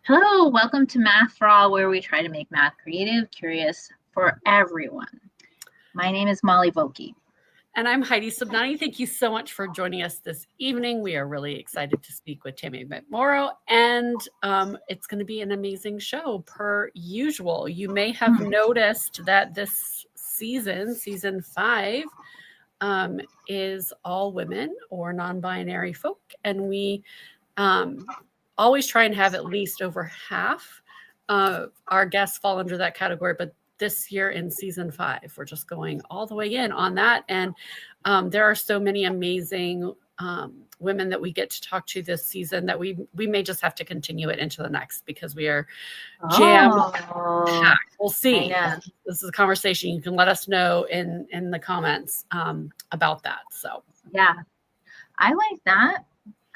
Hello, welcome to Math for All, where we try to make math creative, curious for everyone. My name is Molly Volke. And I'm Heidi Subnani. Thank you so much for joining us this evening. We are really excited to speak with Tammy McMorrow, and it's going to be an amazing show per usual. You may have noticed that this season 5, is all women or non-binary folk, and we always try and have at least over half our guests fall under that category, but this year in season 5, we're just going all the way in on that. And there are so many amazing women that we get to talk to this season that we may just have to continue it into the next because we are jam-packed. We'll see. This is a conversation. You can let us know in the comments about that. So yeah, I like that.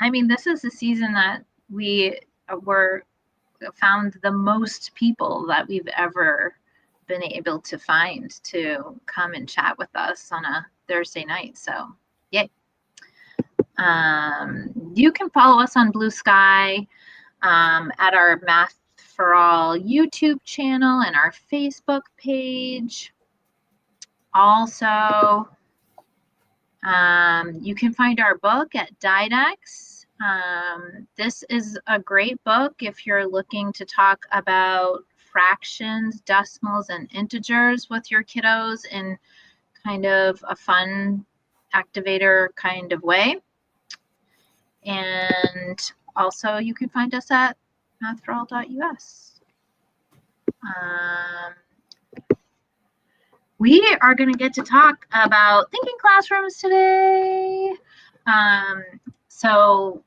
I mean, this is the season that we found the most people that we've ever been able to find to come and chat with us on a Thursday night. So yay. You can follow us on Blue Sky, at our Math for All YouTube channel and our Facebook page. Also, you can find our book at Didex. This is a great book if you're looking to talk about fractions, decimals, and integers with your kiddos in kind of a fun activator kind of way. And also you can find us at mathforall.us. We are going to get to talk about thinking classrooms today. So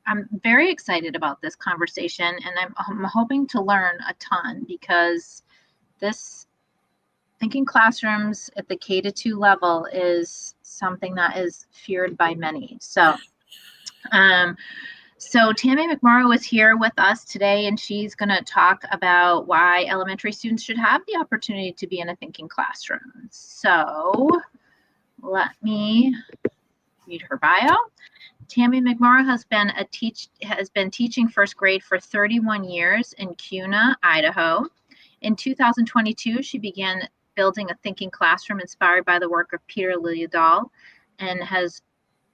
I'm very excited about this conversation, and I'm hoping to learn a ton because this thinking classrooms at the K-2 level is something that is feared by many. So Tammy McMorrow is here with us today, and she's going to talk about why elementary students should have the opportunity to be in a thinking classroom. So let me read her bio. Tammy McMorrow has been teaching first grade for 31 years in Kuna, Idaho. In 2022, she began building a thinking classroom inspired by the work of Peter Liljedahl, and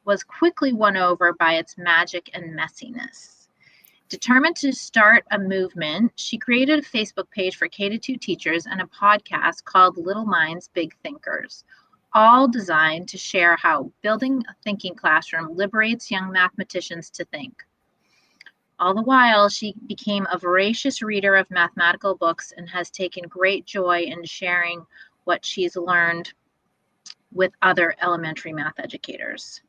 was quickly won over by its magic and messiness. Determined to start a movement, she created a Facebook page for K-2 teachers and a podcast called Little Minds, Big Thinkers, all designed to share how building a thinking classroom liberates young mathematicians to think. All the while, she became a voracious reader of mathematical books and has taken great joy in sharing what she's learned with other elementary math educators.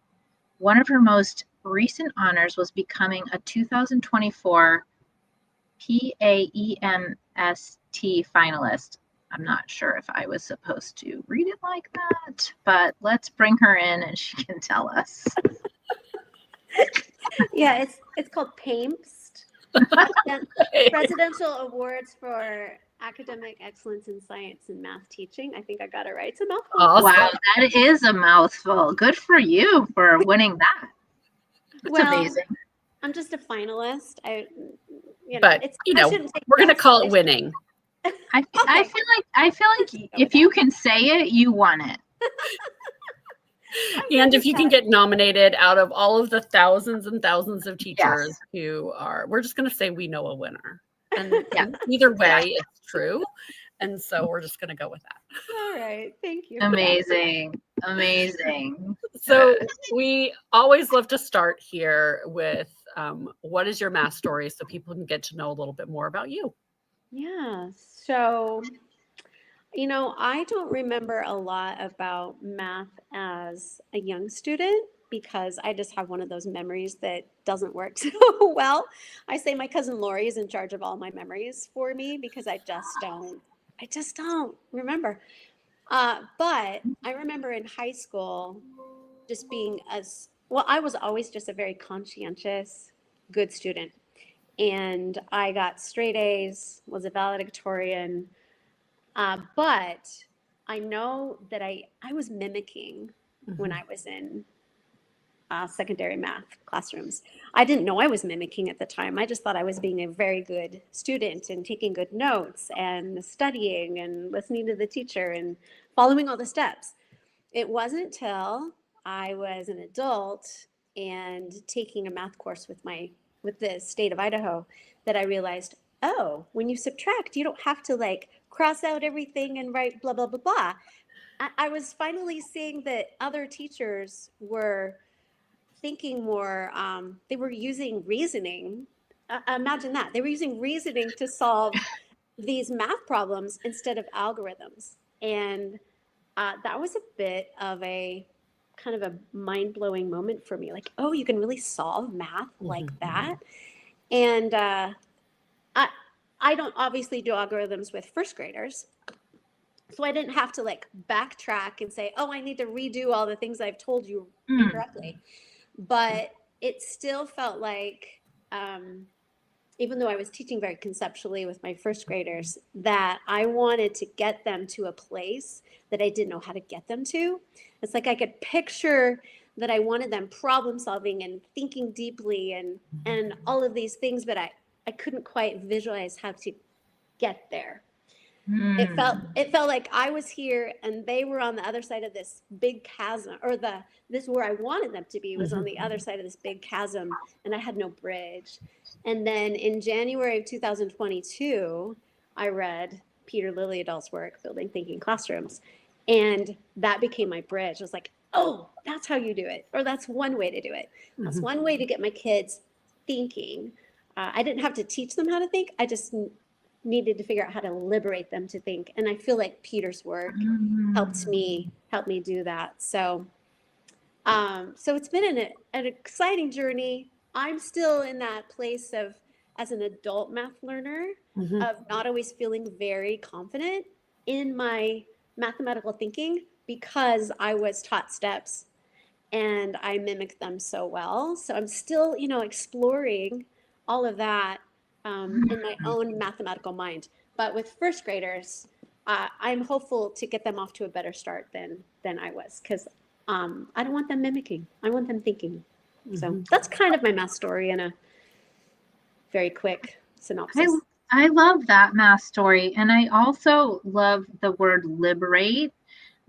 One of her most recent honors was becoming a 2024 PAEMST finalist. I'm not sure if I was supposed to read it like that, but let's bring her in and she can tell us. Yeah, it's called PAMEST, Presidential Awards for Academic Excellence in Science and Math Teaching. I think I got it right. It's a mouthful. Awesome. Wow, that is a mouthful. Good for you for winning that. That's amazing. I'm just a finalist. We're going to call it winning. I feel like if you can say it, you won it. And if you can get nominated out of all of the thousands and thousands of teachers who are, we're just going to say we know a winner. And either way, it's true. And so we're just going to go with that. All right. Thank you. Amazing. So we always love to start here with what is your math story so people can get to know a little bit more about you. Yeah. So, I don't remember a lot about math as a young student because I just have one of those memories that doesn't work so well. I say my cousin Lori is in charge of all my memories for me because I just don't remember. But I remember in high school just being I was always just a very conscientious, good student. And I got straight A's, was a valedictorian. But I know that I was mimicking when I was in secondary math classrooms. I didn't know I was mimicking at the time. I just thought I was being a very good student and taking good notes and studying and listening to the teacher and following all the steps. It wasn't till I was an adult and taking a math course with the state of Idaho that I realized, oh, when you subtract, you don't have to like cross out everything and write blah, blah, blah, blah. I was finally seeing that other teachers were thinking more, they were using reasoning. Imagine that. They were using reasoning to solve these math problems instead of algorithms. And that was a bit of a kind of a mind-blowing moment for me. Like, oh, you can really solve math like that. And I don't obviously do algorithms with first graders. So I didn't have to like backtrack and say, oh, I need to redo all the things I've told you incorrectly. But it still felt like, even though I was teaching very conceptually with my first graders, that I wanted to get them to a place that I didn't know how to get them to. It's like I could picture that I wanted them problem solving and thinking deeply and all of these things, but I couldn't quite visualize how to get there. It felt like I was here and they were on the other side of this big chasm, or this where I wanted them to be was on the other side of this big chasm, and I had no bridge. And then in January of 2022, I read Peter Liljedahl's work, Building Thinking Classrooms, and that became my bridge. I was like, oh, that's how you do it, or that's one way to do it. That's one way to get my kids thinking. I didn't have to teach them how to think. I just needed to figure out how to liberate them to think. And I feel like Peter's work helped me do that. So it's been an exciting journey. I'm still in that place of, as an adult math learner, of not always feeling very confident in my mathematical thinking because I was taught steps and I mimicked them so well. So I'm still, exploring all of that in my own mathematical mind. But with first graders, I'm hopeful to get them off to a better start than I was, because I don't want them mimicking. I want them thinking. So that's kind of my math story in a very quick synopsis. I love that math story. And I also love the word liberate.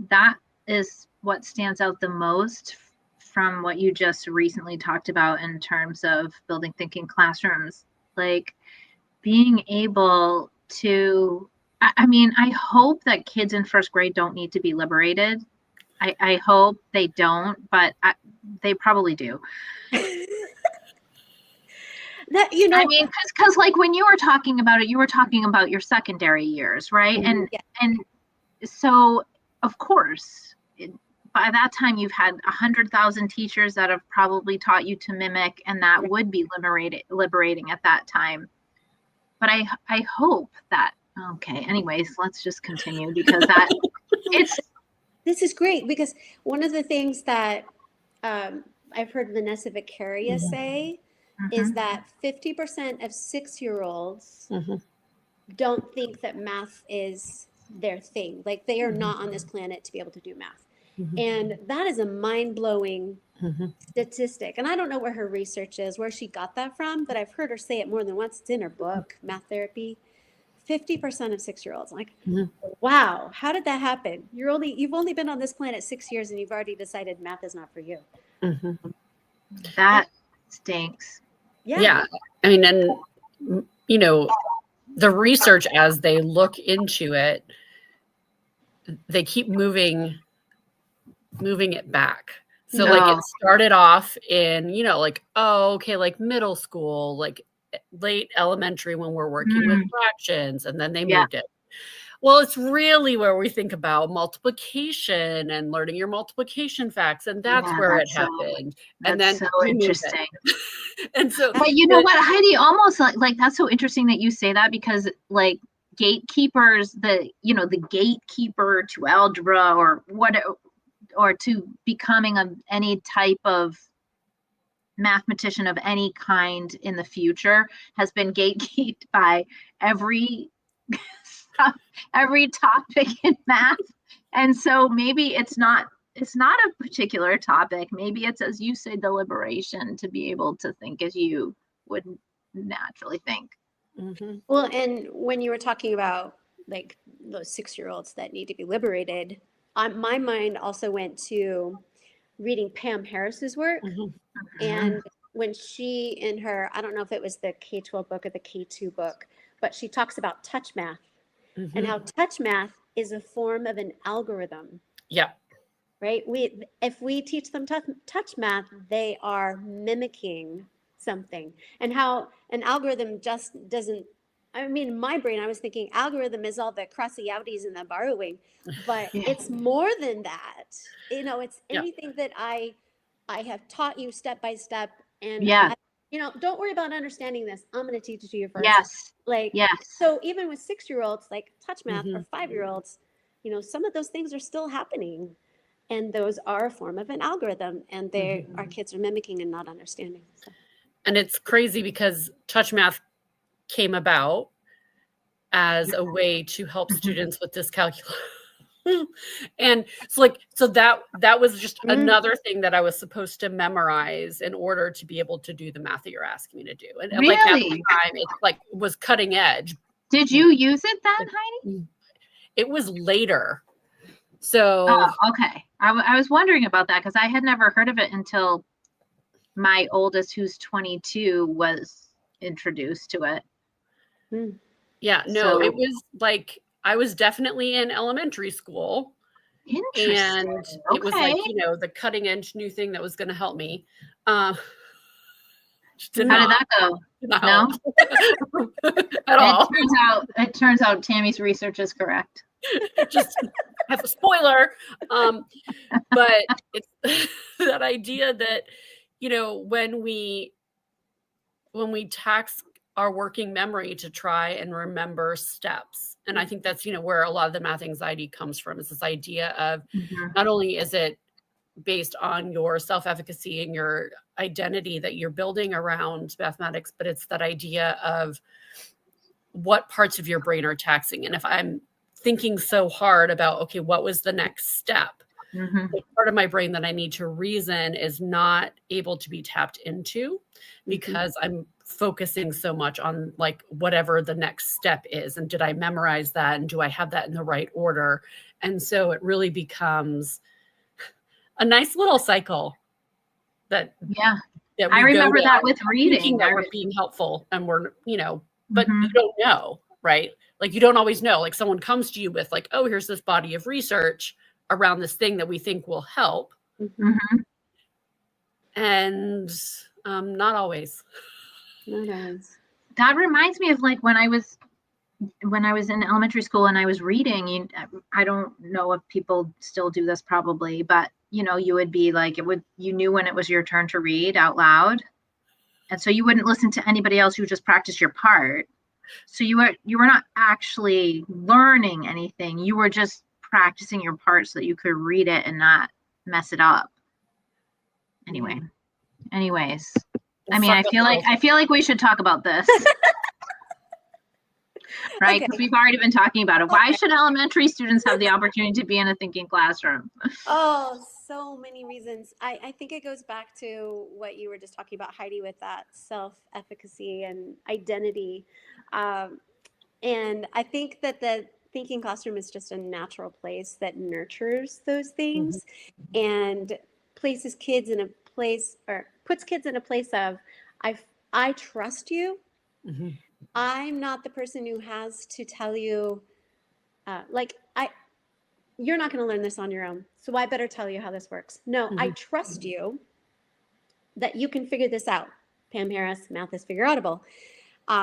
That is what stands out the most from what you just recently talked about in terms of building thinking classrooms. Like being able to, I hope that kids in first grade don't need to be liberated. I hope they don't, but they probably do. Because like when you were talking about it, you were talking about your secondary years, right? And so of course, by that time you've had 100,000 teachers that have probably taught you to mimic, and that would be liberating at that time. But I hope that, okay, anyways, let's just continue, because this is great, because one of the things that I've heard Vanessa Viccaria say is that 50% of 6-year-olds don't think that math is their thing. Like they are not on this planet to be able to do math. And that is a mind-blowing statistic. And I don't know where her research is, where she got that from, but I've heard her say it more than once. It's in her book, Math Therapy. 50% of 6-year-olds. I'm like, wow, how did that happen? You've only been on this planet 6 years and you've already decided math is not for you. That stinks. Yeah. I mean, and the research, as they look into it, they keep moving it back. So like it started off in, like, like middle school, like late elementary when we're working with fractions, and then they moved it. Well, it's really where we think about multiplication and learning your multiplication facts, and that's where it happened. And then so interesting. And so, but you know what, Heidi, almost like that's so interesting that you say that, because like gatekeepers, the gatekeeper to algebra or to becoming any type of mathematician of any kind in the future has been gatekeeped by every topic in math. And so maybe it's not it's not a particular topic. Maybe it's, as you say, the liberation to be able to think as you would naturally think. Mm-hmm. Well, and when you were talking about like those 6-year-olds that need to be liberated, my mind also went to reading Pam Harris's work. Mm-hmm. And when she, in her, I don't know if it was the K-12 book or the K2 book, but she talks about touch math Mm-hmm. and how touch math is a form of an algorithm. Yeah. Right? If we teach them touch math, they are mimicking something. And how an algorithm just doesn't, I mean, in my brain, I was thinking algorithm is all the crossy outies and the borrowing, but Yeah. it's more than that. You know, it's Yeah. anything that I have taught you step by step. And Yeah. you know, don't worry about understanding this. I'm going to teach it to you first. Yes. Like, yes. so even with 6-year-olds, like touch math, Mm-hmm. or 5-year-olds, you know, some of those things are still happening. And those are a form of an algorithm, and they our kids are mimicking and not understanding. So. And it's crazy because touch math came about as a way to help students with dyscalculia. And so that was just another thing that I was supposed to memorize in order to be able to do the math that you're asking me to do. And like at the time, it like was cutting edge. Did you use it then, Heidi? It was later. So okay. I was wondering about that because I had never heard of it until my oldest, who's 22, was introduced to it. Yeah, no, it was like I was definitely in elementary school. Interesting. And it was like, you know, the cutting edge new thing that was going to help me. How did that go? No, at all. It turns out Tammy's research is correct. Just have a spoiler. But it's that idea that, you know, when we tax our working memory to try and remember steps. And I think that's, you know, where a lot of the math anxiety comes from, is this idea of not only is it based on your self-efficacy and your identity that you're building around mathematics, but it's that idea of what parts of your brain are taxing. And if I'm thinking so hard about, okay, what was the next step? The part of my brain that I need to reason is not able to be tapped into because I'm focusing so much on like whatever the next step is. And did I memorize that? And do I have that in the right order? And so it really becomes a nice little cycle that I remember that with reading. That we're being helpful and we're, you know, but you don't know, right? Like you don't always know. Like someone comes to you with like, oh, here's this body of research around this thing that we think will help. And not always. That reminds me of like when I was in elementary school and I was reading, I don't know if people still do this probably, but you know, you would be like, you knew when it was your turn to read out loud. And so you wouldn't listen to anybody else. You would just practice your part. So you were not actually learning anything. You were just practicing your part so that you could read it and not mess it up. Anyways, I mean, I feel like we should talk about this. Right? Because we've already been talking about it. Why should elementary students have the opportunity to be in a thinking classroom? Oh, so many reasons. I think it goes back to what you were just talking about, Heidi, with that self-efficacy and identity. And I think that the thinking classroom is just a natural place that nurtures those things and places kids in a place, or puts kids in a place of, I trust you. I'm not the person who has to tell you, you're not going to learn this on your own, so I better tell you how this works. No, I trust you that you can figure this out. Pam Harris, math is figure outable.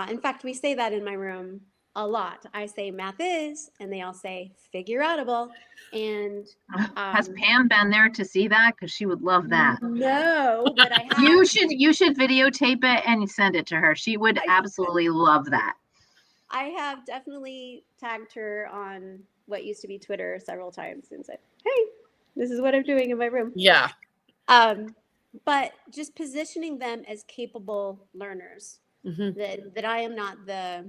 In fact, we say that in my room a lot. I say math is, and they all say figure outable. And has Pam been there to see that? Because she would love that. No, but I have. You should videotape it and send it to her. She would absolutely love that. I have definitely tagged her on what used to be Twitter several times and said, hey, this is what I'm doing in my room. Yeah. But just positioning them as capable learners, that I am not the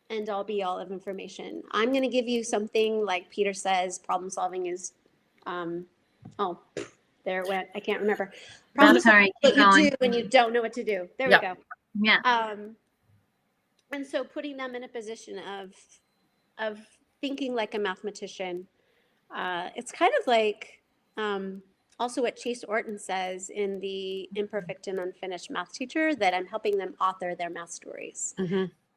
end all be all of information. I'm going to give you something, like Peter says, problem solving is Oh, there it went. I can't remember. That's all right. What Keep you going. do when you don't know what to do. There Yep. we go. Yeah. And so putting them in a position of thinking like a mathematician, it's kind of like also what Chase Orton says in the Imperfect and Unfinished Math Teacher, that I'm helping them author their math stories.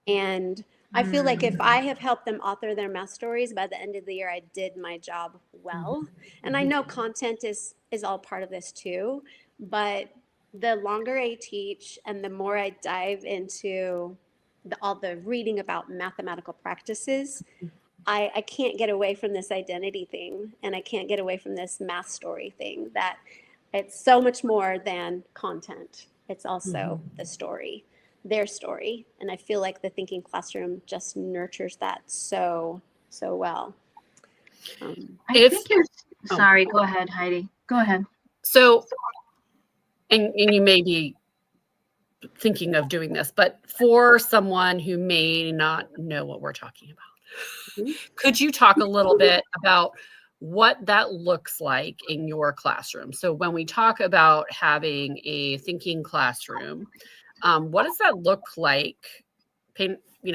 And I feel like if I have helped them author their math stories, by the end of the year, I did my job well. And I know content is all part of this too, but the longer I teach and the more I dive into all the reading about mathematical practices, I can't get away from this identity thing, and I can't get away from this math story thing, that it's so much more than content. It's also the story, their story. And I feel like the Thinking Classroom just nurtures that so well. I think you're sorry. Go ahead, Heidi. Go ahead. So, and you may be thinking of doing this, but for someone who may not know what we're talking about, could you talk a little bit about what that looks like in your classroom? So when we talk about having a thinking classroom, what does that look like?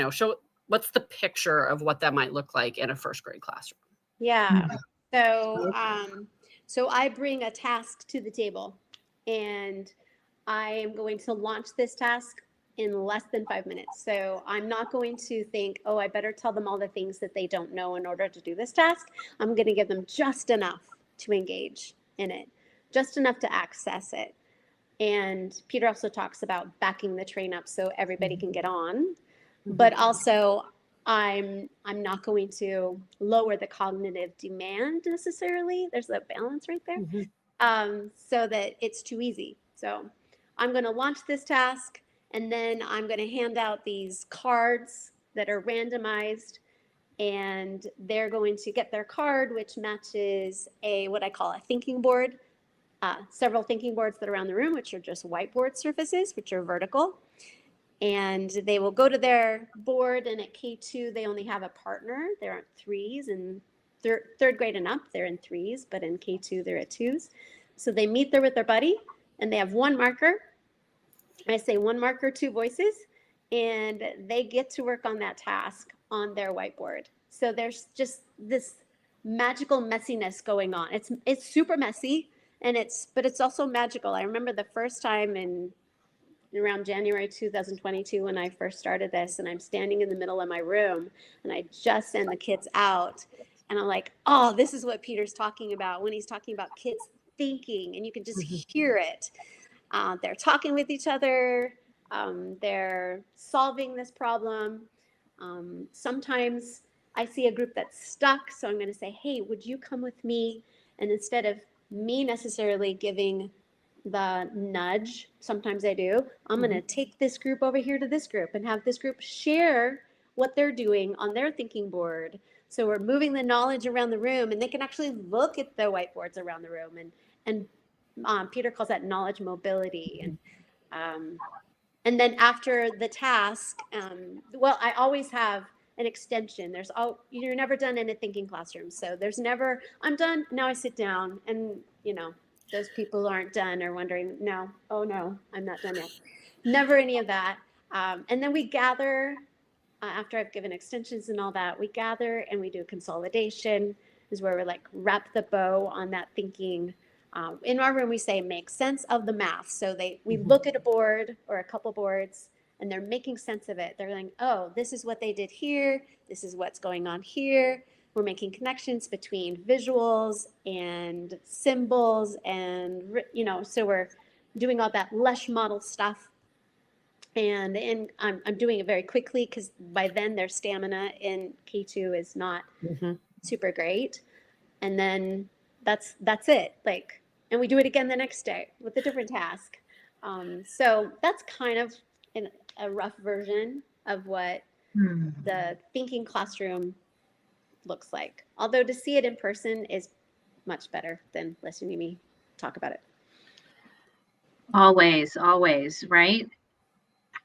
Show what's the picture of what that might look like in a first grade classroom? Yeah. So, so I bring a task to the table, and I am going to launch this task in less than 5 minutes. So I'm not going to think, oh, I better tell them all the things that they don't know in order to do this task. I'm going to give them just enough to engage in it, just enough to access it. And Peter also talks about backing the train up so everybody can get on, but also I'm not going to lower the cognitive demand necessarily. There's a balance right there, so that it's too easy. So I'm going to launch this task, and then I'm going to hand out these cards that are randomized, and they're going to get their card, which matches what I call a thinking board. Several thinking boards that are around the room, which are just whiteboard surfaces, which are vertical. And they will go to their board, and at K2, they only have a partner. There aren't threes, and third grade and up, they're in threes, but in K2, they're at twos. So they meet there with their buddy, and they have one marker. I say one marker, two voices, and they get to work on that task on their whiteboard. So there's just this magical messiness going on. It's super messy, but it's also magical. I remember the first time in around January 2022 when I first started this, and I'm standing in the middle of my room, and I just send the kids out, and I'm like, oh, this is what Peter's talking about when he's talking about kids thinking, and you can just hear it. They're talking with each other. They're solving this problem. Sometimes I see a group that's stuck, so I'm going to say, hey, would you come with me? And instead of me necessarily giving the nudge, sometimes I do, I'm going to take this group over here to this group and have this group share what they're doing on their thinking board. So we're moving the knowledge around the room, and they can actually look at the whiteboards around the room. And Peter calls that knowledge mobility. And then after the task, well, I always have an extension. You're never done in a thinking classroom. So there's never, I'm done, now I sit down, and those people aren't done or wondering, no, oh no, I'm not done yet. Never any of that. And then we gather, after I've given extensions and all that, we gather and we do consolidation, is where we wrap the bow on that thinking. In our room, we say make sense of the math. So we look at a board or a couple boards, and they're making sense of it. They're going, oh, this is what they did here. This is what's going on here. We're making connections between visuals and symbols, and so we're doing all that Lesh model stuff. And I'm doing it very quickly because by then their stamina in K2 is not super great. And then that's it. And we do it again the next day with a different task. So that's kind of a rough version of what the thinking classroom looks like. Although to see it in person is much better than listening to me talk about it. Always, right?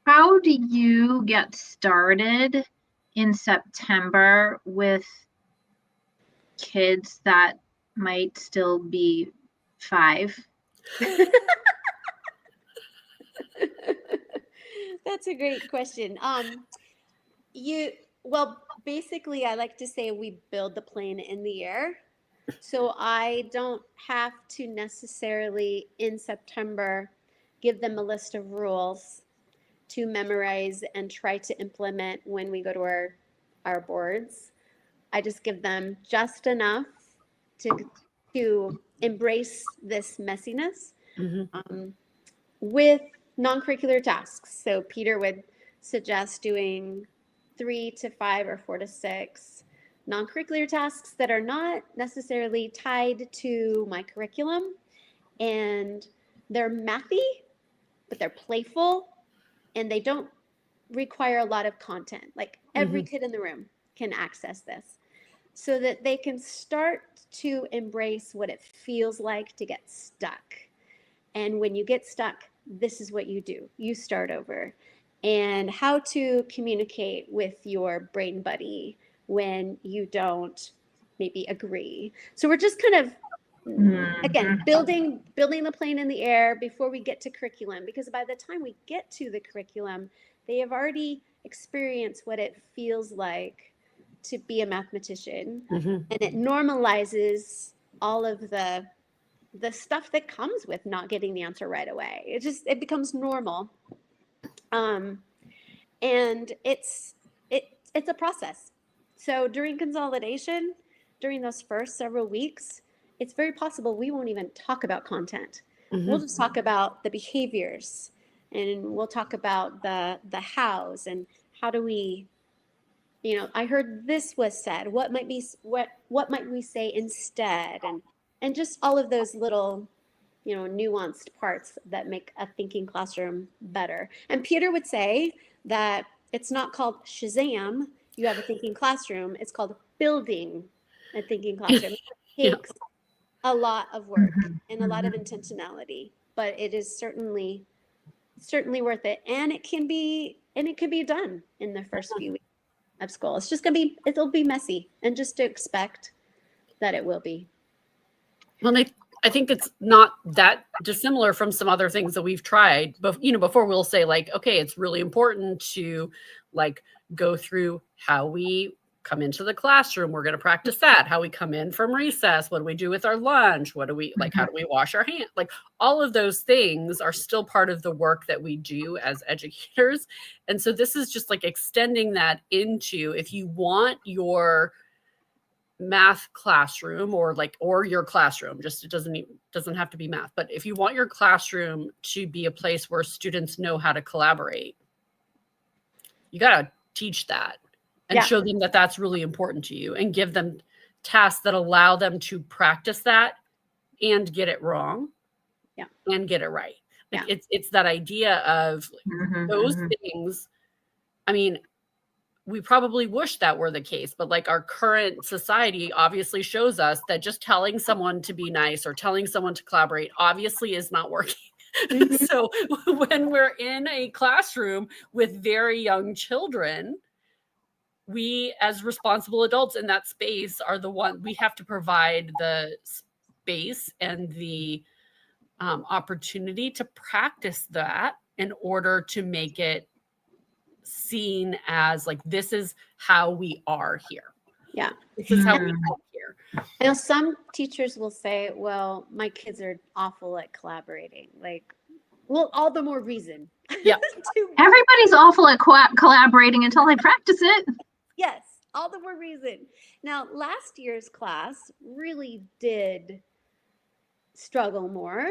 How do you get started in September with kids that might still be 5. That's a great question. Basically, I like to say we build the plane in the air. So I don't have to necessarily in September give them a list of rules to memorize and try to implement when we go to our boards. I just give them just enough to embrace this messiness with non-curricular tasks. So Peter would suggest doing 3 to 5 or 4 to 6 non-curricular tasks that are not necessarily tied to my curriculum, and they're mathy, but they're playful, and they don't require a lot of content. Like every kid in the room can access this, so that they can start to embrace what it feels like to get stuck. And when you get stuck, this is what you do. You start over. And how to communicate with your brain buddy when you don't maybe agree. So we're just kind of, again, building the plane in the air before we get to curriculum, because by the time we get to the curriculum, they have already experienced what it feels like to be a mathematician. And it normalizes all of the stuff that comes with not getting the answer right away. It becomes normal. And it's a process. So during consolidation, during those first several weeks, it's very possible we won't even talk about content. We'll just talk about the behaviors, and we'll talk about the hows, and how do we, I heard this was said, what might we say instead, and just all of those little nuanced parts that make a thinking classroom better. And Peter would say that it's not called Shazam, you have a thinking classroom. It's called building a thinking classroom. It takes a lot of work and a lot of intentionality, but it is certainly worth it. And it can be done in the first few weeks of school. It's just it'll be messy, and just to expect that it will be. Well, I think it's not that dissimilar from some other things that we've tried. But before we'll say like, okay, it's really important to like go through how we come into the classroom. We're going to practice that. How we come in from recess. What do we do with our lunch? What do we like? How do we wash our hands? Like all of those things are still part of the work that we do as educators. And so this is just like extending that into, if you want your math classroom or your classroom, just it doesn't have to be math, but if you want your classroom to be a place where students know how to collaborate, you got to teach that and show them that that's really important to you, and give them tasks that allow them to practice that and get it wrong and get it right. Like it's that idea of those things. I mean, we probably wish that were the case, but like our current society obviously shows us that just telling someone to be nice or telling someone to collaborate obviously is not working. So when we're in a classroom with very young children, we as responsible adults in that space are the one, we have to provide the space and the opportunity to practice that in order to make it seen as like, this is how we are here. Yeah. This is how we are here. I know some teachers will say, well, my kids are awful at collaborating. Like, well, all the more reason. Yeah. Everybody's awful at collaborating until they practice it. Yes, all the more reason. Now, last year's class really did struggle more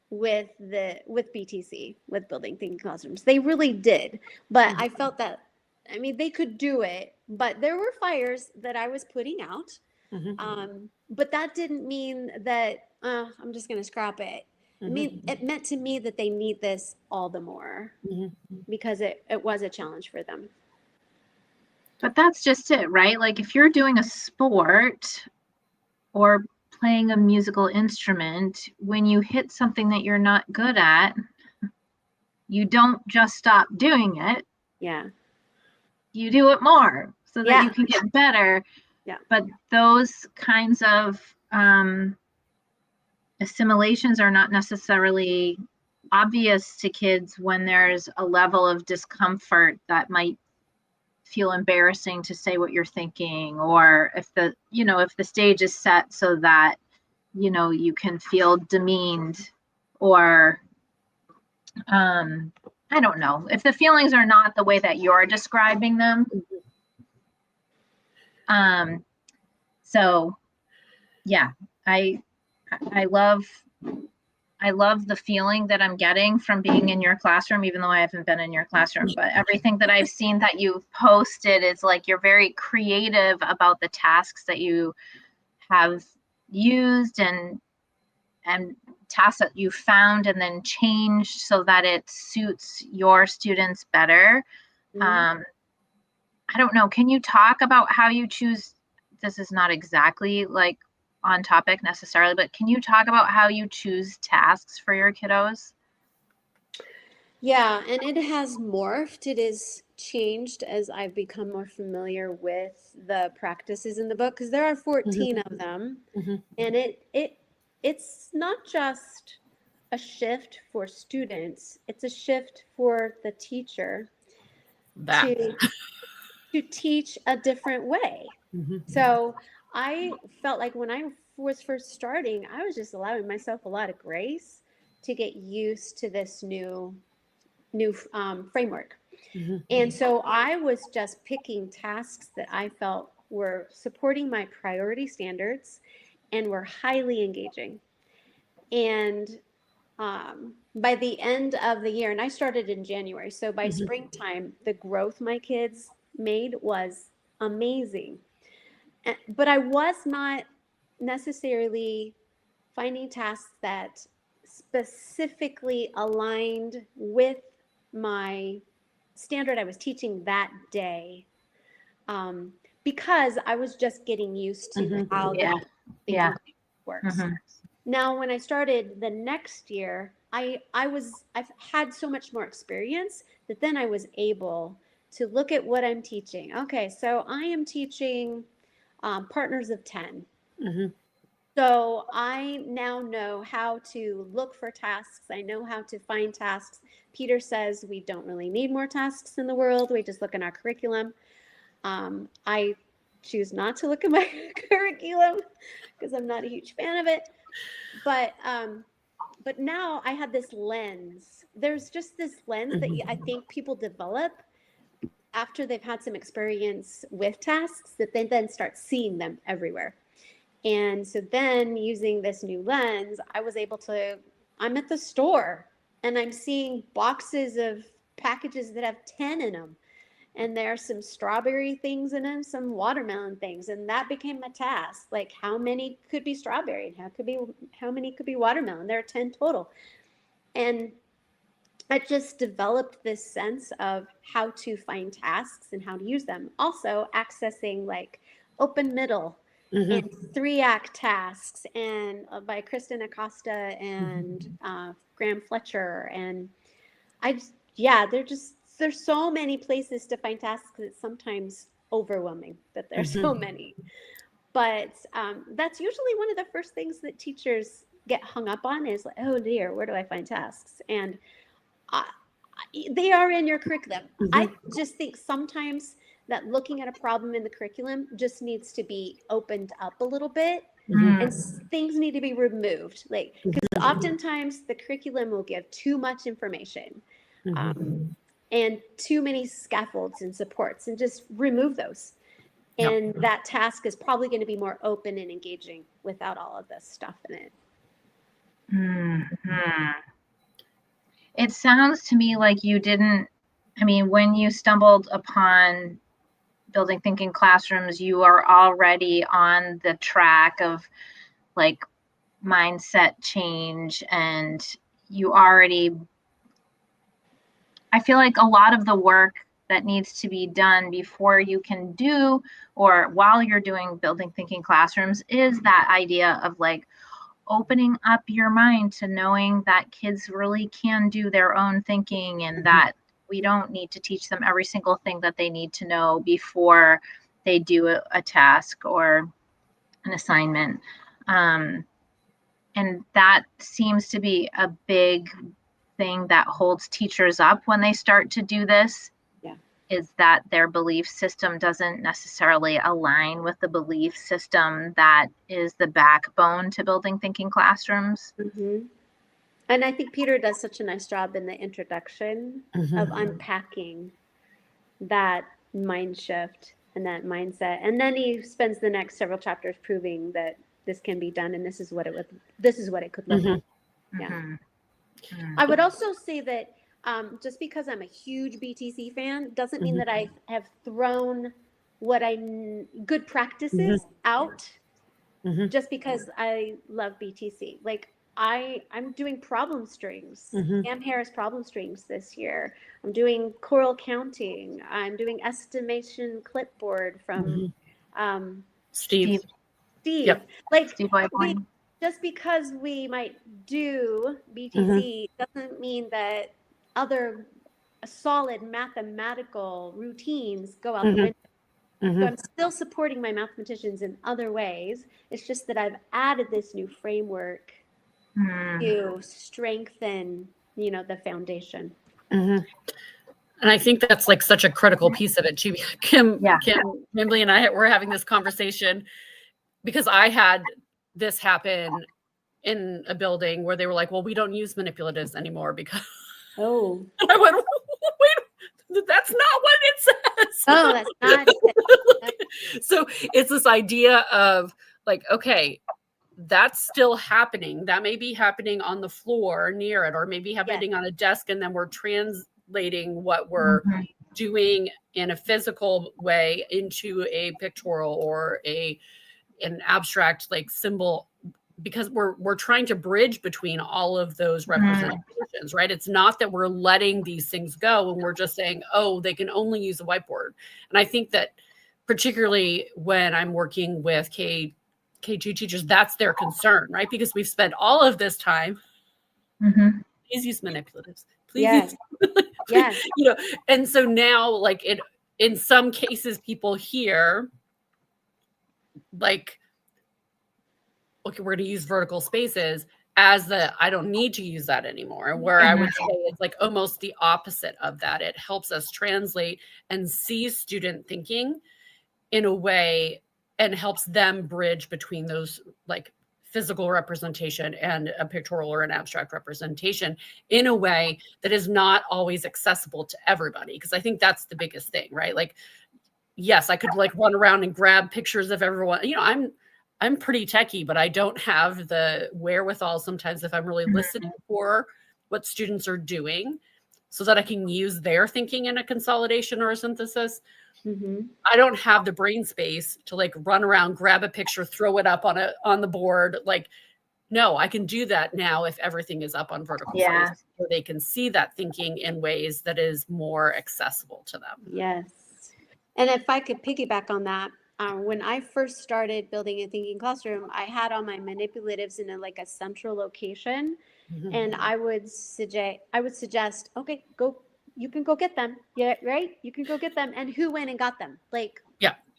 with BTC, with building thinking classrooms. They really did. But I felt that, they could do it, but there were fires that I was putting out. But that didn't mean that I'm just going to scrap it. It meant to me that they need this all the more because it was a challenge for them. But that's just it, right? Like if you're doing a sport or playing a musical instrument, when you hit something that you're not good at, you don't just stop doing it. Yeah. You do it more so that you can get better. Yeah. But those kinds of assimilations are not necessarily obvious to kids when there's a level of discomfort that might feel embarrassing to say what you're thinking, or if the stage is set so that you can feel demeaned, or I don't know, if the feelings are not the way that you're describing them. So yeah, I love the feeling that I'm getting from being in your classroom, even though I haven't been in your classroom. But everything that I've seen that you've posted is like you're very creative about the tasks that you have used, and tasks that you found and then changed so that it suits your students better. I don't know. Can you talk about how you choose? This is not exactly like on topic necessarily, but can you talk about how you choose tasks for your kiddos? Yeah, and it has morphed. It has changed as I've become more familiar with the practices in the book, because there are 14 of them. And it's not just a shift for students, it's a shift for the teacher to teach a different way. So I felt like when I was first starting, I was just allowing myself a lot of grace to get used to this new framework. And so I was just picking tasks that I felt were supporting my priority standards and were highly engaging. And by the end of the year, and I started in January, so by springtime, the growth my kids made was amazing. But I was not necessarily finding tasks that specifically aligned with my standard I was teaching that day, because I was just getting used to how the thinking works. Now, when I started the next year, I've had so much more experience that then I was able to look at what I'm teaching. Okay, so I am teaching partners of 10. So I now know how to look for tasks. I know how to find tasks. Peter says we don't really need more tasks in the world. We just look in our curriculum. I choose not to look at my curriculum because I'm not a huge fan of it. But now I have this lens. There's just this lens that I think people develop after they've had some experience with tasks, that they then start seeing them everywhere. And so then using this new lens, I was able to, I'm at the store and I'm seeing boxes of packages that have 10 in them. And there are some strawberry things in them, some watermelon things. And that became a task. Like, how many could be strawberry? How many could be watermelon? There are 10 total. And I just developed this sense of how to find tasks and how to use them. Also accessing like open middle and 3-act tasks, and by Kristen Acosta and Graham Fletcher. And there's so many places to find tasks that it's sometimes overwhelming that there's so many. But that's usually one of the first things that teachers get hung up on is like, oh dear, where do I find tasks? And they are in your curriculum. I just think sometimes that looking at a problem in the curriculum just needs to be opened up a little bit, and things need to be removed. Like, because oftentimes the curriculum will give too much information and too many scaffolds and supports, and just remove those. And that task is probably going to be more open and engaging without all of this stuff in it. It sounds to me like you didn't, when you stumbled upon building thinking classrooms, you are already on the track of like mindset change, and I feel like a lot of the work that needs to be done before you can do, or while you're doing building thinking classrooms, is that idea of like opening up your mind to knowing that kids really can do their own thinking, and that we don't need to teach them every single thing that they need to know before they do a task or an assignment. And and that seems to be a big thing that holds teachers up when they start to do this, is that their belief system doesn't necessarily align with the belief system that is the backbone to building thinking classrooms. Mm-hmm. And I think Peter does such a nice job in the introduction of unpacking that mind shift and that mindset. And then he spends the next several chapters proving that this can be done and this is what it could look like. Yeah. I would also say that just because I'm a huge BTC fan doesn't mean that I have thrown good practices out just because I love BTC. Like I'm doing problem strings, Sam Harris problem strings this year. I'm doing choral counting. I'm doing estimation clipboard from Steve. Yep. Like Steve Whitepoint. Just because we might do BTC doesn't mean that other solid mathematical routines go out the window. So I'm still supporting my mathematicians in other ways. It's just that I've added this new framework to strengthen, the foundation. And I think that's like such a critical piece of it. Kim Mimbley and I were having this conversation because I had this happen in a building where they were like, well, we don't use manipulatives anymore because I went, wait, that's not what it says. Oh, that's not it. So it's this idea of like, okay, that's still happening. That may be happening on the floor near it, or maybe happening on a desk, and then we're translating what we're doing in a physical way into a pictorial or an abstract like symbol, because we're trying to bridge between all of those representations, right? It's not that we're letting these things go and we're just saying, oh, they can only use a whiteboard. And I think that particularly when I'm working with K2 teachers, that's their concern, right? Because we've spent all of this time, please use manipulatives, please use, and so now like in some cases people hear like, okay, we're going to use vertical spaces as I don't need to use that anymore. Where I would say it's like almost the opposite of that. It helps us translate and see student thinking in a way and helps them bridge between those like physical representation and a pictorial or an abstract representation in a way that is not always accessible to everybody. Because I think that's the biggest thing, right? Like, yes, I could like run around and grab pictures of everyone. I'm pretty techie, but I don't have the wherewithal sometimes if I'm really listening for what students are doing so that I can use their thinking in a consolidation or a synthesis. I don't have the brain space to like run around, grab a picture, throw it up on the board. Like, no, I can do that now if everything is up on vertical space, so they can see that thinking in ways that is more accessible to them. Yes. And if I could piggyback on that, when I first started building a thinking classroom, I had all my manipulatives in a central location, and I would suggest, okay, you can go get them. Yeah, right. You can go get them. And who went and got them? Like,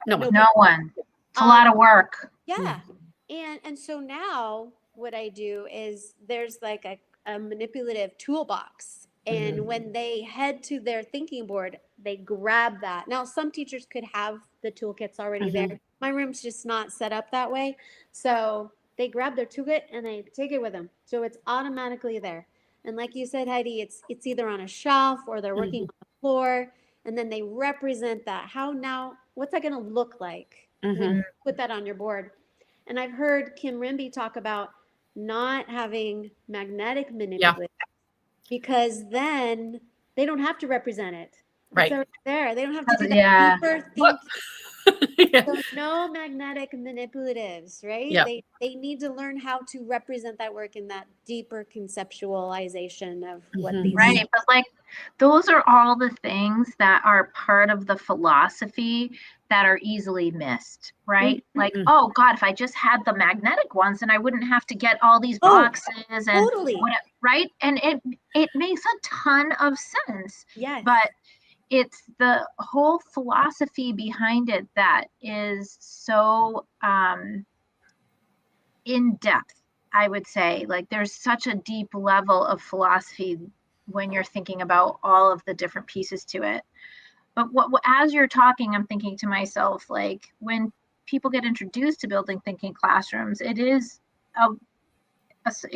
no one. It's a lot of work. Yeah. And so now what I do is there's like a manipulative toolbox. And when they head to their thinking board, they grab that. Now, some teachers could have the toolkits already there. My room's just not set up that way. So they grab their toolkit and they take it with them. So it's automatically there. And like you said, Heidi, it's either on a shelf or they're working on the floor. And then they represent that. What's that going to look like when you put that on your board? And I've heard Kim Rimby talk about not having magnetic manipulation. Because then they don't have to represent it. Right. It's there. They don't have to do that deeper thinking. So no magnetic manipulatives, right? They need to learn how to represent that work in that deeper conceptualization of what these. Right, but like those are all the things that are part of the philosophy that are easily missed, right? Like, oh God, if I just had the magnetic ones, then I wouldn't have to get all these boxes and whatever, right? And it makes a ton of sense. Yes. But it's the whole philosophy behind it that is so in depth I would say. Like, there's such a deep level of philosophy when you're thinking about all of the different pieces to it. But as you're talking, I'm thinking to myself, like, when people get introduced to building thinking classrooms, it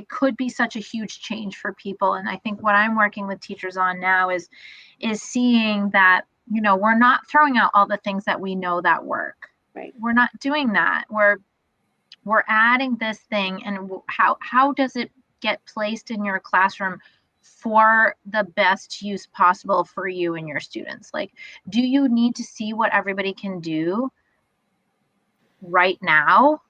could be such a huge change for people. And I think what I'm working with teachers on now is seeing that, we're not throwing out all the things that we know that work. Right. We're not doing that. We're adding this thing, and how does it get placed in your classroom for the best use possible for you and your students? Like, do you need to see what everybody can do right now?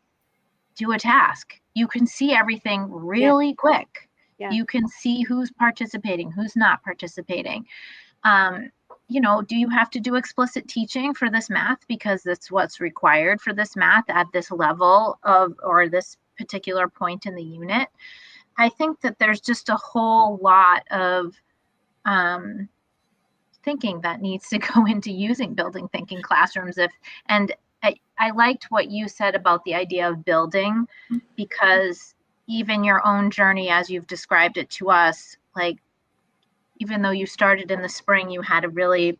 Do a task. You can see everything really quick. Yeah. You can see who's participating, who's not participating. Do you have to do explicit teaching for this math because that's what's required for this math at this level or this particular point in the unit? I think that there's just a whole lot of thinking that needs to go into using building thinking classrooms. I liked what you said about the idea of building, because even your own journey, as you've described it to us, like, even though you started in the spring, you had a really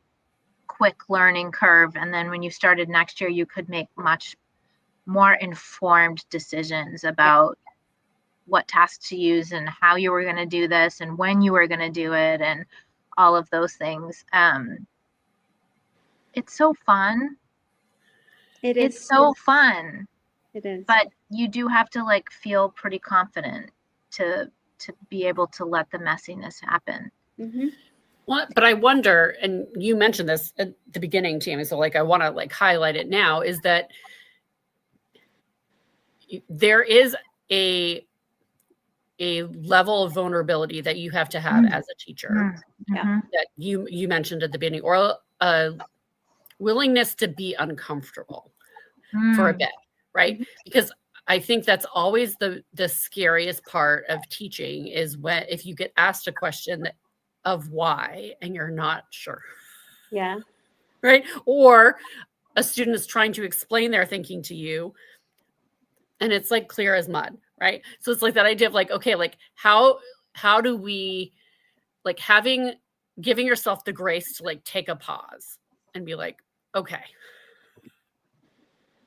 quick learning curve. And then when you started next year, you could make much more informed decisions about what tasks to use and how you were going to do this and when you were going to do it and all of those things. It's so fun. It's so fun. It is. But you do have to, like, feel pretty confident to be able to let the messiness happen. Mm-hmm. Well, but I wonder, and you mentioned this at the beginning, Tammy, so like I want to like highlight it now, is that there is a level of vulnerability that you have to have as a teacher that you mentioned at the beginning, or a willingness to be uncomfortable for a bit, right? Because I think that's always the scariest part of teaching, is if you get asked a question of why and you're not sure. Yeah. Right? Or a student is trying to explain their thinking to you and it's like clear as mud, right? So it's like that idea of like, okay, like how do we, like, giving yourself the grace to like take a pause and be like, okay,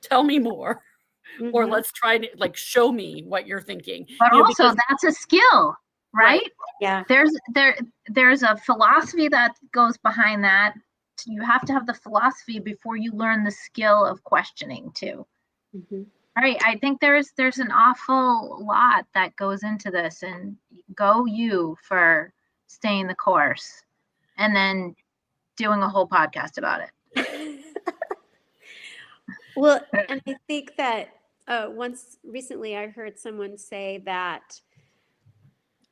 tell me more. Mm-hmm. Or let's try to like show me what you're thinking. But also that's a skill, right? Yeah. There's a philosophy that goes behind that. You have to have the philosophy before you learn the skill of questioning too. Mm-hmm. Right. I think there's an awful lot that goes into this, and go you for staying the course and then doing a whole podcast about it. Well, and I think that once recently I heard someone say that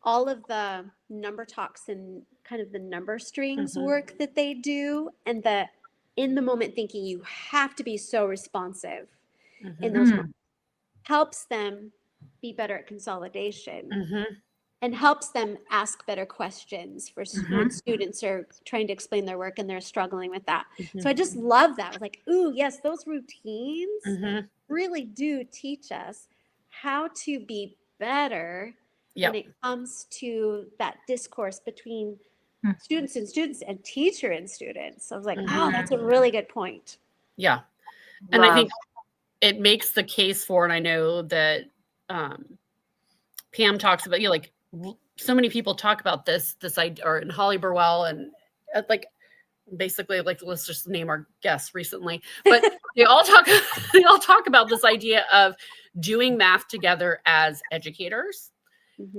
all of the number talks and kind of the number strings work that they do, and the in the moment thinking, you have to be so responsive in those moments, helps them be better at consolidation and helps them ask better questions for when students are trying to explain their work and they're struggling with that. So I just love that. Like, ooh, yes, those routines really do teach us how to be better when it comes to that discourse between students and teacher and students. I was like, oh, that's a really good point. Yeah. And I think it makes the case for, and I know that Pam talks about, like so many people talk about this idea, or in Holly Burwell, and like basically, like, let's just name our guests recently, but they all talk about this idea of doing math together as educators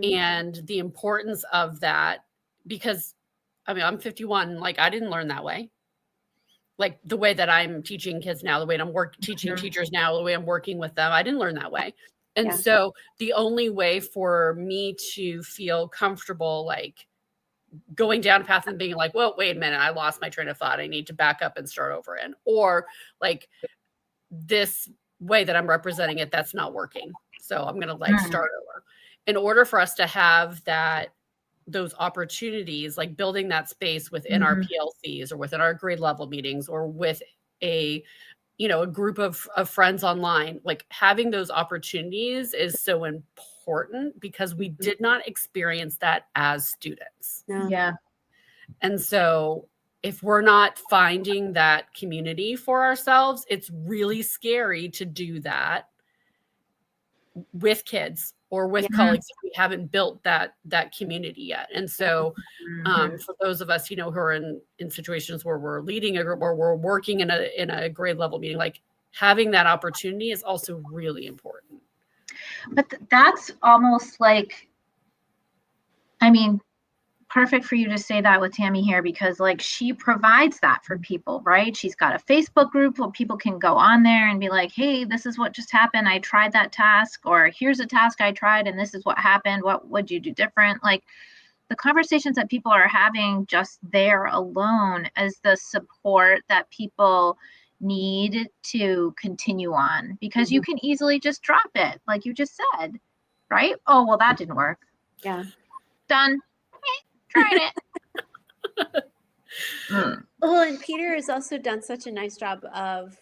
and the importance of that, because I mean, I'm 51, like I didn't learn that way. Like the way that I'm teaching kids now, the way I'm teaching teachers now, the way I'm working with them, I didn't learn that way. And so the only way for me to feel comfortable, like going down a path and being like, well, wait a minute, I lost my train of thought, I need to back up and start over in, or like this way that I'm representing it, that's not working. So I'm going to like start over. In order for us to have those opportunities, like building that space within our PLCs or within our grade level meetings or with a group of friends online, like having those opportunities is so important because we did not experience that as students. No. Yeah. And so if we're not finding that community for ourselves, it's really scary to do that with kids or with colleagues if we haven't built that community yet. And so for those of us, who are in situations where we're leading a group or we're working in a grade level meeting, like having that opportunity is also really important. But that's almost like, I mean, perfect for you to say that with Tammy here, because like she provides that for people, right? She's got a Facebook group where people can go on there and be like, hey, this is what just happened. I tried that task, or here's a task I tried and this is what happened. What would you do different? Like the conversations that people are having just there alone as the support that people need to continue on, because you can easily just drop it. Like you just said, right? Oh, well, that didn't work. Yeah. Done. Tried it. Well, and Peter has also done such a nice job of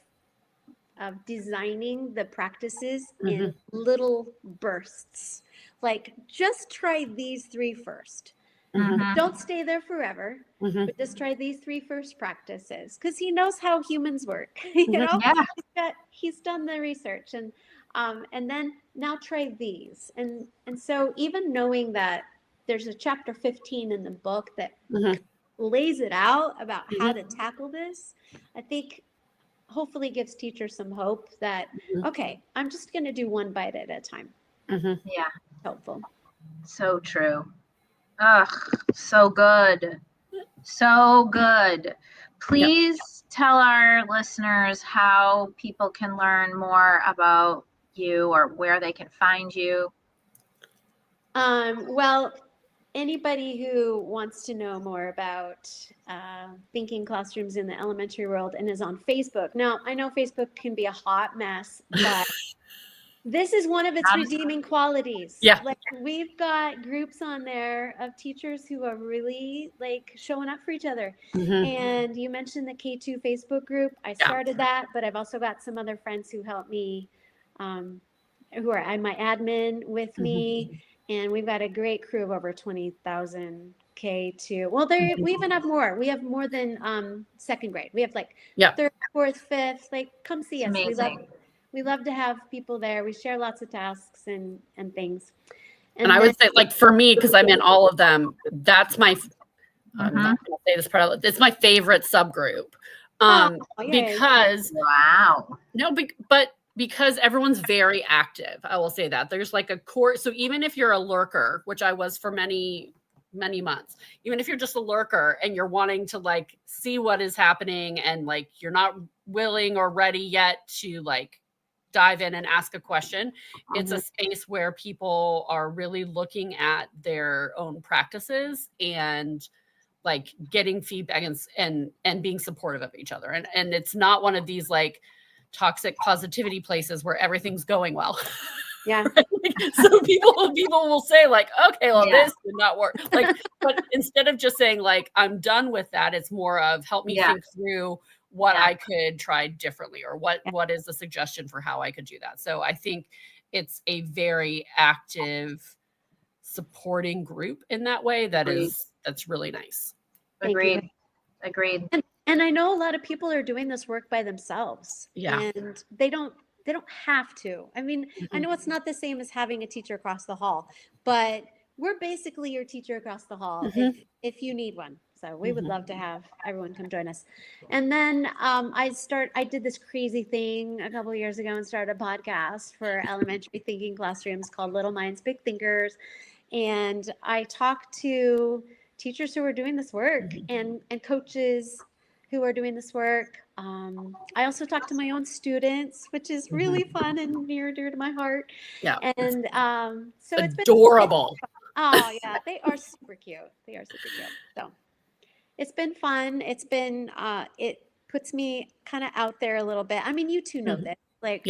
designing the practices in little bursts. Like, just try these 3 first. Don't stay there forever, but just try these 3 first practices, because he knows how humans work. He's done the research, and then now try these, and so even knowing that there's a chapter 15 in the book that lays it out about how to tackle this, I think hopefully gives teachers some hope that, okay, I'm just going to do one bite at a time. Yeah. Helpful. So true. Ugh, so good. So good. Please tell our listeners how people can learn more about you or where they can find you. Well, anybody who wants to know more about thinking classrooms in the elementary world and is on Facebook. Now, I know Facebook can be a hot mess, but this is one of its redeeming qualities. Yeah. Like, we've got groups on there of teachers who are really like showing up for each other. And you mentioned the K2 Facebook group. I started that, but I've also got some other friends who help me, who are my admin with me. And we've got a great crew of over 20,000 K2. Well, we even have more. We have more than second grade. We have like third, fourth, fifth. Like, come see us. Amazing. We love to have people there. We share lots of tasks and things. And I would say, like, for me, because I'm in all of them, that's my, I'm not going to say this part out loud, it's my favorite subgroup. Because, but because everyone's very active, I will say that. There's like a core. So even if you're a lurker, which I was for many months, even if you're just a lurker and you're wanting to like see what is happening and like you're not willing or ready yet to like dive in and ask a question, it's a space where people are really looking at their own practices and like getting feedback and being supportive of each other. And it's not one of these like toxic positivity places where everything's going well. Yeah. So people will say like, okay, well, this did not work. Like, but instead of just saying like, I'm done with that, it's more of help me think through what I could try differently, or what is the suggestion for how I could do that. So I think it's a very active supporting group in that way. That's really nice. Agreed. And I know a lot of people are doing this work by themselves. Yeah. And they don't have to. I mean, I know it's not the same as having a teacher across the hall, but we're basically your teacher across the hall if you need one. So we would love to have everyone come join us. And then I did this crazy thing a couple of years ago and started a podcast for elementary thinking classrooms called Little Minds, Big Thinkers. And I talked to teachers who are doing this work and coaches who are doing this work. I also talk to my own students, which is really fun and near and dear to my heart. Yeah. And so it's been adorable. Oh yeah, they are super cute. So it's been fun. It's been it puts me kind of out there a little bit. I mean, you two know this. Like,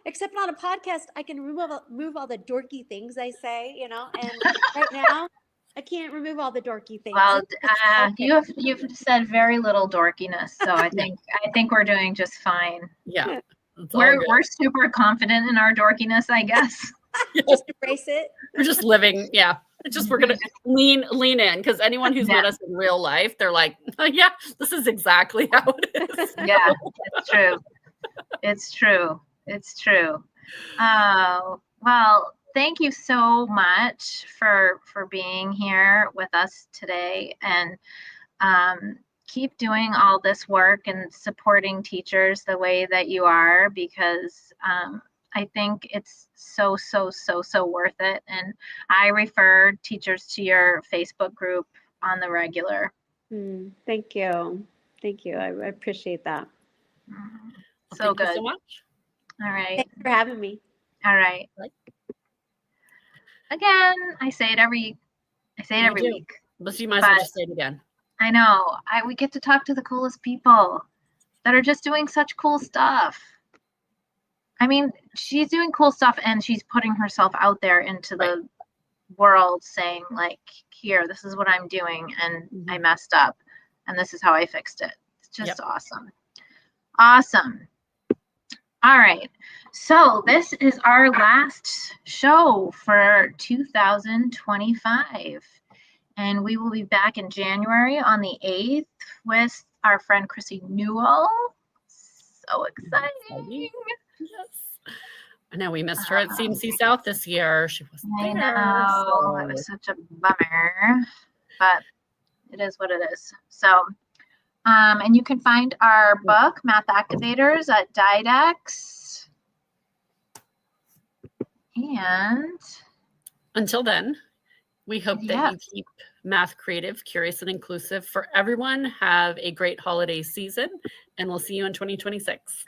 except on a podcast, I can remove all the dorky things I say, and right now I can't remove all the dorky things. Well, you've said very little dorkiness, so I think we're doing just fine. Yeah. We're super confident in our dorkiness, I guess. Just embrace it. We're just living. Yeah. It's just, we're going to lean in, because anyone who's met us in real life, they're like, oh, yeah, this is exactly how it is. Yeah, it's true. It's true. It's true. Well, thank you so much for being here with us today, and keep doing all this work and supporting teachers the way that you are, because I think it's so worth it. And I refer teachers to your Facebook group on the regular. Thank you. Thank you. I appreciate that. So Thank you good. so much. All right. Thanks for having me. All right. Again, I say it every week. But you might as well just say it again. I know. We get to talk to the coolest people that are just doing such cool stuff. I mean, she's doing cool stuff, and she's putting herself out there into the world, saying, like, here, this is what I'm doing, and I messed up, and this is how I fixed it. It's just awesome. Awesome. All right. So this is our last show for 2025. And we will be back in January on the 8th with our friend Chrissy Newell. So exciting. Yes. I know we missed her at CMC South this year. She wasn't there. I know. It was such a bummer, but it is what it is. So, and you can find our book, Math Activators, at Didex. And until then, we hope that you keep math creative, curious, and inclusive for everyone. Have a great holiday season, and we'll see you in 2026.